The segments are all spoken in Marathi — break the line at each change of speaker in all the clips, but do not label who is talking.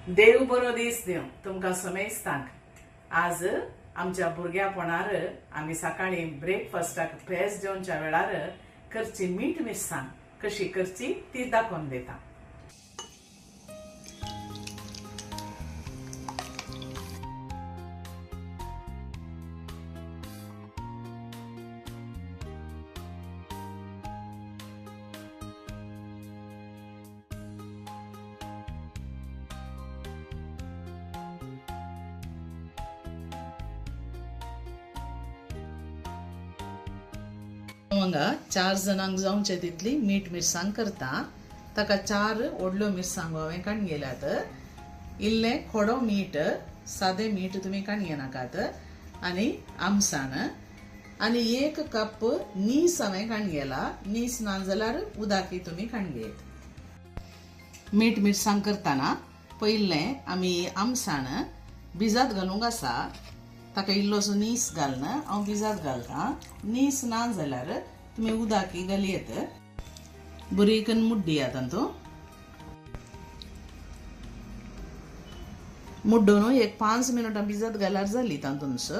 देव बरो दीस दिव तुमकां समेस्तांक. आज आमच्या भुरग्यापणार आमी सकाळी ब्रेकफास्टाक पेज जेवणच्या वेळार करची मीठ मिरसांग कशी करची ती दाखोवन दिता. हांगा 4 जणांक जावचे तितली मीठ मिरसांग करता. ताका 4 व्हडल्यो मिरसांगो हांवें काडून गेल्यात. इल्लें खोडो मीठ, सादें मीठ तुमी काडून नाकात, आनी आमसाण आनी 1 कप नीस हांवें काडून गेला. नीस ना जाल्यार उदकी तुमी काडून घेत. मीठ मिरसांग करतना पयलें आमी आमसाण भिजत घालूंक आसा. ताका इल्लोसो नीस घालन हांव भिजत घालतां. नीस ना जाल्यार तुमी उदकी घालयत. बरी करून मुड्डियात तातूं. मुड्डून 5 मिनटां भिजत घाल्यार जाली तातूंच.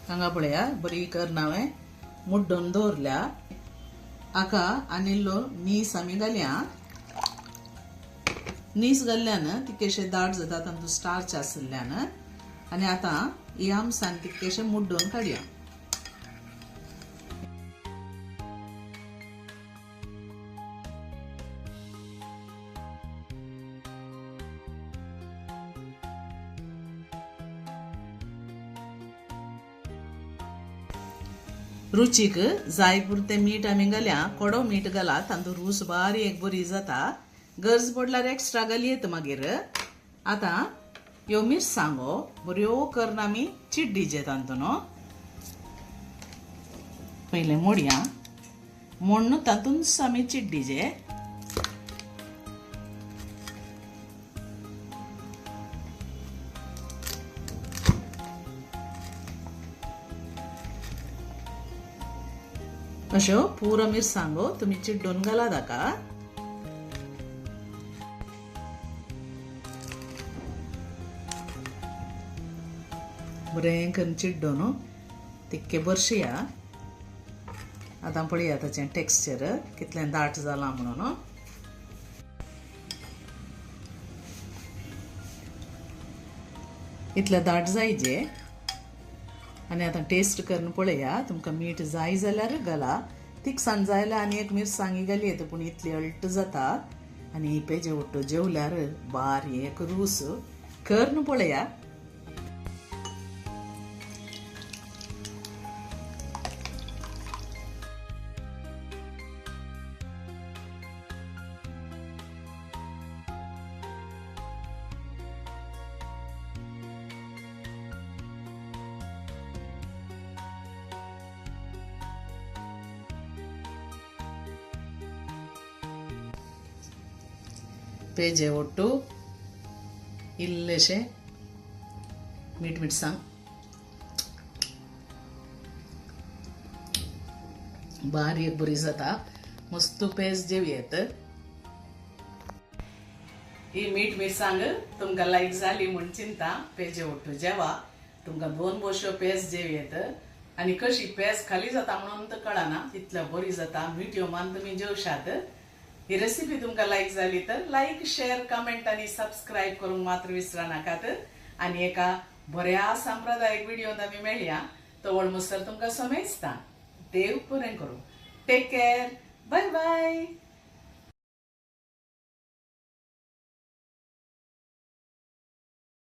हांगा पळया बरी करून हांवें मुड्डून दवरल्या. हाका आनी इल्लो नीस आमी घालया. नीस घाल्ल्यान तितकेशें दाट जाता तातूंत स्टार्च आशिल्ल्यान. आनी आतां ही आमसाण तितकेशें मुड्डून काडया. रुचीक जाय पुरतें मीठ आमी घाल्या. कोडो मीठ घाला, तातूंत रूच बारीक बरी जाता. गरज पडल्यार एक्स्ट्रा घालयत मागीर. आतां ह्यो मिरसांगो बऱ्यो करून आमी चिड्डीचे तातूंत. पयलें मोडया. मोडून तातूंत आमी चिड्डीचे. अश्यो पुरो मिरसांगो तुमी चिड्डून घाला ताका. बरें करून चिड्डून तितके बरशिया. आतां पळया ताचें टेक्स्चर कितलें दाट जालां म्हणून. इतलें दाट जायचे. आनी आतां टेस्ट करून पळया. तुमकां मीठ जाय जाल्यार घाला. तिखसाण जाय जाल्यार आनी एक मिरसांगी घालयत, पूण इतली अल्ट जाता. आनी ही पेजे वट्टो जेवल्यार बारीक रूस करून पळया. पेजे ಒಟ್ಟು इल्लेशें मीठ मिरसांग बारीक बरी जाता. मस्त पेज जेवयेत. ही मीठ मिरसांग तुमकां लायक जाली म्हूण चिंता. पेजे ಒಟ್ಟು जेवा. तुमकां 2 बोश्यो पेज जेवयेत. आनी कशी पेज खाली जाता म्हणून तर कळना. तितल्या बरी जाता. मीठ मान तुमी जेवशात. ही रेसिपी तुमकां लायक जाली तर लायक, शेअर, कमेंट आणि सबस्क्राईब करूंक मात्र विसरा नाकात. आणि एका बऱ्या सांप्रदायिक व्हिडिओत आमी मेळया. तवळ मुसर तुमकां समेजता. देव बरें करूं. Take care. Bye bye.